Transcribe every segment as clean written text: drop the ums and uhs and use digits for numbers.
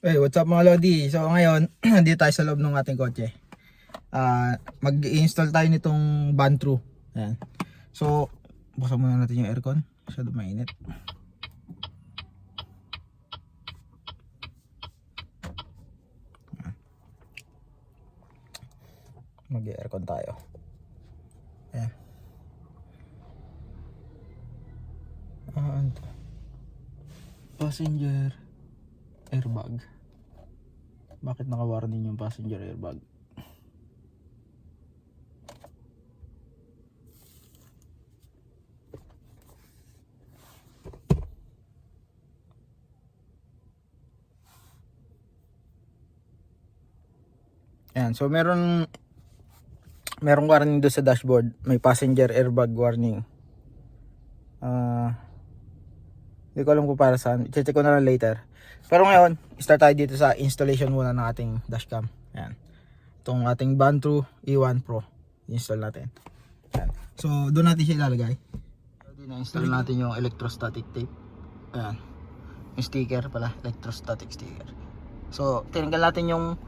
Hey, what's up mga Lodi? So ngayon, nandito tayo sa loob ng ating kotse. Mag-i-install tayo nitong Bantru. Ayan. So, buksan muna natin yung aircon. Masyado mainit. Mag-i-aircon tayo. Ayan. Ano to? Passenger airbag. Bakit naka-warning yung passenger airbag? Ayan, so merong warning doon sa dashboard. May passenger airbag warning. Hindi ko alam kung para saan. I-check ko na lang later. Pero ngayon, start tayo dito sa installation muna ng ating dashcam. Ayan. Itong ating Bantru E1 Pro. Install natin. Ayan. So, doon natin siya ilalagay. Na-install natin yung electrostatic tape. Ayan. Yung sticker pala. Electrostatic sticker. So, tinanggal natin yung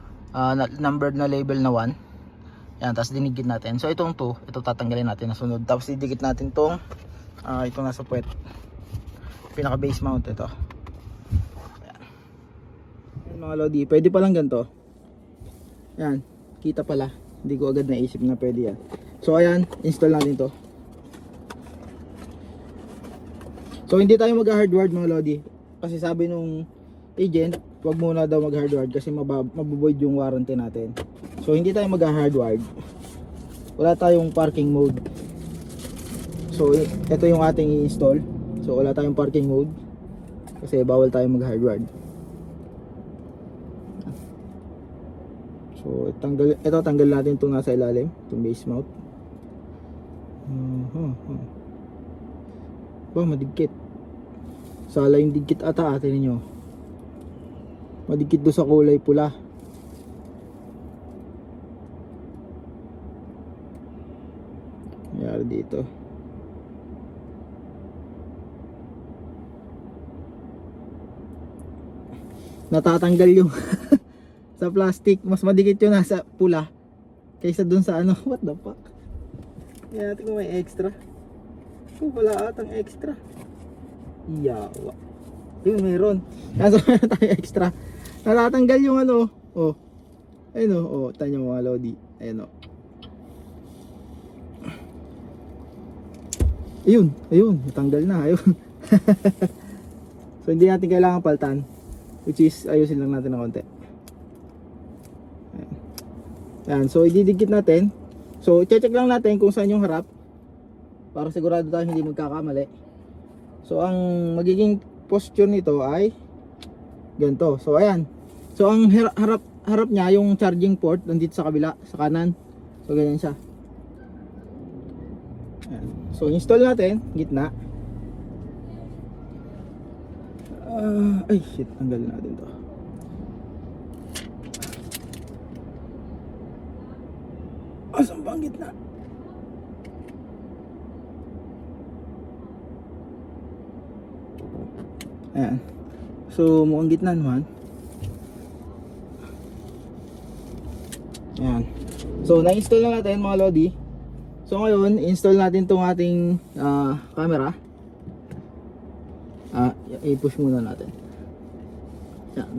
numbered na label na 1. Ayan. Tapos dinigit natin. So, itong 2. Ito tatanggalin natin na sunod. Tapos didikit natin itong itong nasa puwet. Pinaka base mount ito. Ayan mga Lodi, pwede pa lang ganito. Ayan, kita pala. Hindi ko agad naisip na pwede yan. So ayan, install natin to. So hindi tayo mag-hardwired mga Lodi. Kasi sabi nung agent, wag muna daw mag-hardwired kasi mabuboid yung warranty natin. So hindi tayo mag-hardwired. Wala tayong parking mode. So ito yung ating i-install. So wala tayong parking mode kasi bawal tayong mag-hardwired. So tanggal natin itong nasa ilalim, itong base mount. Ba, madikit. Sala yung dikit ata, atin niyo. Madikit do sa kulay pula. Nangyari dito. Natatanggal yung sa plastic, mas madikit yung nasa pula kaysa dun sa ano. What the fuck? Yan natin kung may extra. Wala atang extra. Yawa. Yun, meron. Kaso meron tayo extra. Natatanggal yung ano. Oh. Ayun oh. Tanyo mga Lodi. Ayun oh. Ayun. Natanggal na. Ayun. So hindi natin kailangan paltan. Which is ayusin lang natin ng konti. Ayan. So ididikit natin. So check lang natin kung saan yung harap para sigurado tayo hindi magkakamali. So ang magiging posture nito ay ganito. So ayan. So ang harap niya yung charging port nandito sa kabila, sa kanan. So ganyan siya. Ayan. So install natin gitna. Ay shit, tanggalin natin to. Asan ba ang gitna? Ayan. So mukhang gitna naman. Ayan. So na-install na natin mga Lodi. So ngayon, install natin tong ating camera. I-push muna natin. Yan.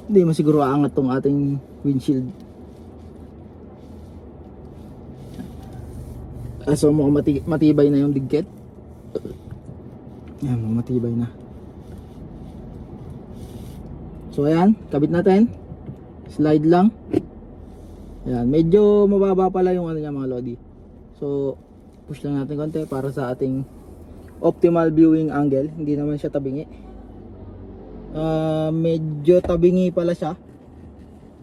Hindi masiguro aangat tong ating windshield. So mukhang matibay na yung digket. Yan, mukhang matibay na. So ayan, kabit natin. Slide lang. Ayan, medyo mababa pala yung ano niya mga Lodi. So push lang natin konti para sa ating optimal viewing angle. Hindi naman siya tabingi. Medyo tabingi pala siya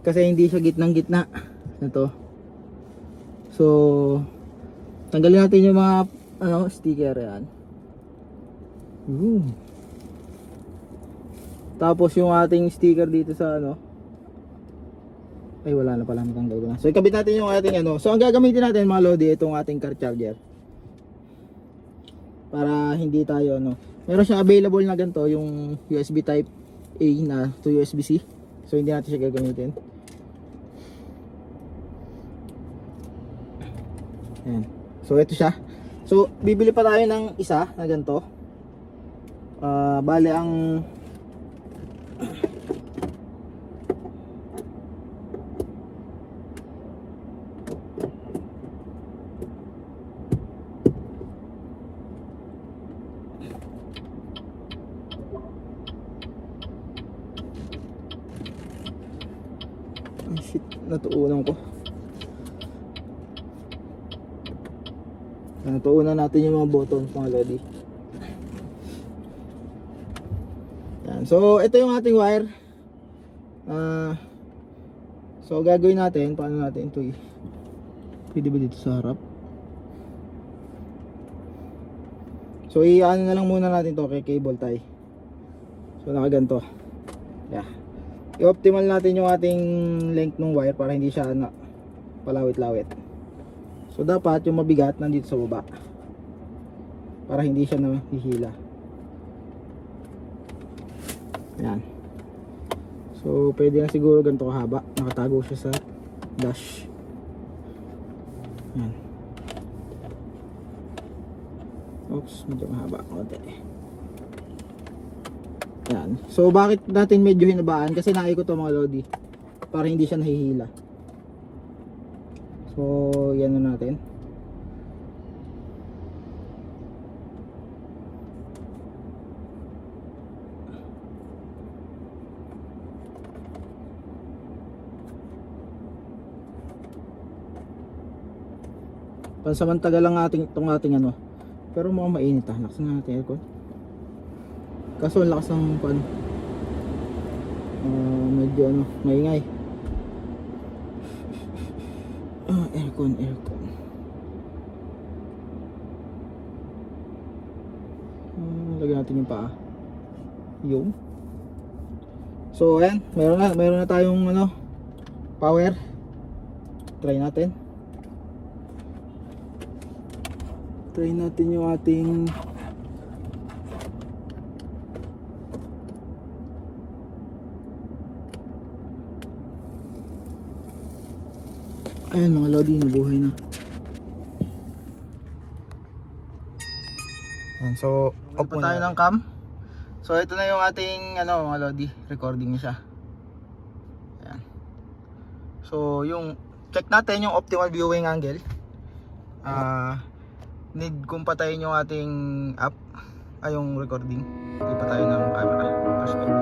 kasi hindi siya gitnang gitna. Ito. So tanggalin natin yung mga sticker yan. Tapos yung ating sticker dito sa ay wala na pala, natanggal ko na. So ikabit natin yung ating So ang gagamitin natin mga Lodi, itong ating car charger. Para hindi tayo meron siya available na ganito, yung USB type A na to USB-C. So hindi natin siya gagamitin. Ayan. So ito siya. So bibili pa tayo ng isa na ganito. Bale ang shit, natuunan ko. Natuunan natin yung mga buttons mga lodi. Yan. So ito yung ating wire. So gagawin natin, paano natin ito pwede ba dito sa harap? So i-ano na lang muna natin to kay cable tie. So nakaganto. Yeah. I-optimal natin yung ating length ng wire para hindi siya palawit-lawit. So dapat yung mabigat nandito sa baba para hindi siya nahihila. Yan. So pwede na siguro ganito kahaba. Nakatago siya sa dash. Yan. Oops, medyo mahaba konti. Yan. So bakit natin medyo hinabaan? Kasi naikot to mga lodi para hindi siya nahihila. So yan na natin. Pansamantala lang itong ating ano. Pero mukhang mainit ha. Lakas na natin aircon. Kaso ang lakas ng pan. Medyo ano, maingay. Aircon. Lagyan natin yung paa. Yung. So ayan, meron na tayong ano, power. Try natin. Try natin yung ating ayan mga lodi, nabuhay na. Ayan, so off muna tayo ng cam. So ito na yung ating ano mga lodi, recording niya siya. Ayan. So yung check natin yung optimal viewing angle. Need kung patayin yung ating app ay yung recording. Hindi pa tayo ng camera perspective.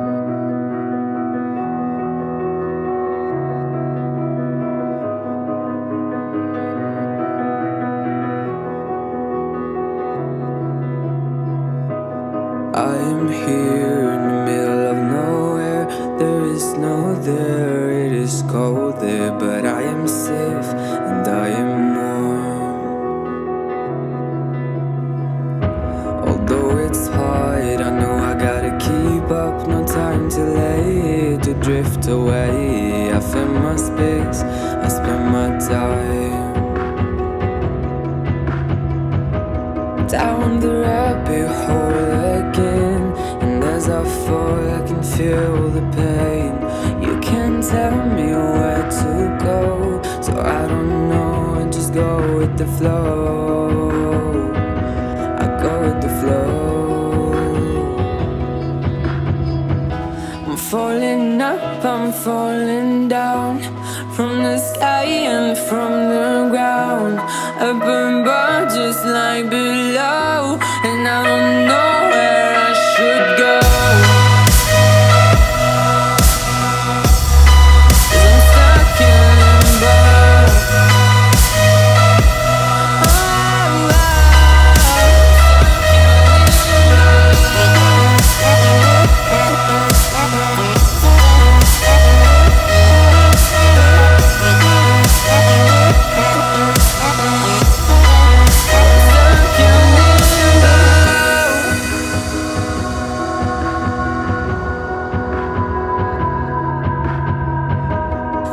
I am here in the middle of nowhere. There is no there, it is cold there, but I am safe and I am warm. Although it's hard, I know I gotta keep up. No time to lay to drift away. I find my space, I spend my time down the rabbit hole again. And as I fall, I can feel the pain. You can't tell me where to go, so I don't know, I just go with the flow. I go with the flow. I'm falling up, I'm falling down, from the sky and from the ground. Up above just like below, and I don't know where I should go. 'Cause I'm stuck in limbo.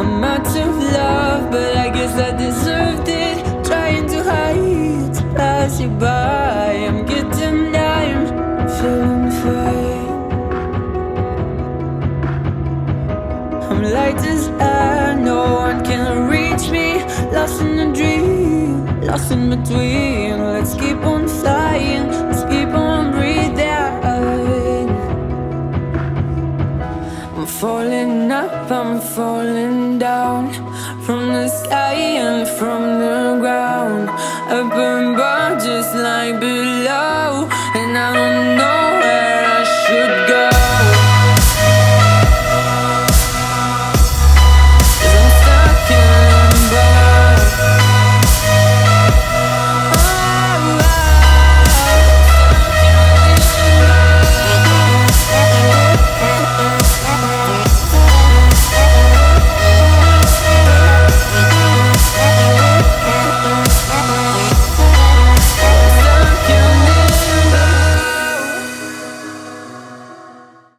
I'm out of love, but I guess I deserved it. Trying to hide, to pass you by. I'm getting down, feeling fine. I'm light as air, no one can reach me. Lost in a dream, lost in between. Let's keep on flying, let's keep on breathing. I'm falling up, I'm falling down, from the sky and from the ground. Up above just like below, and I don't know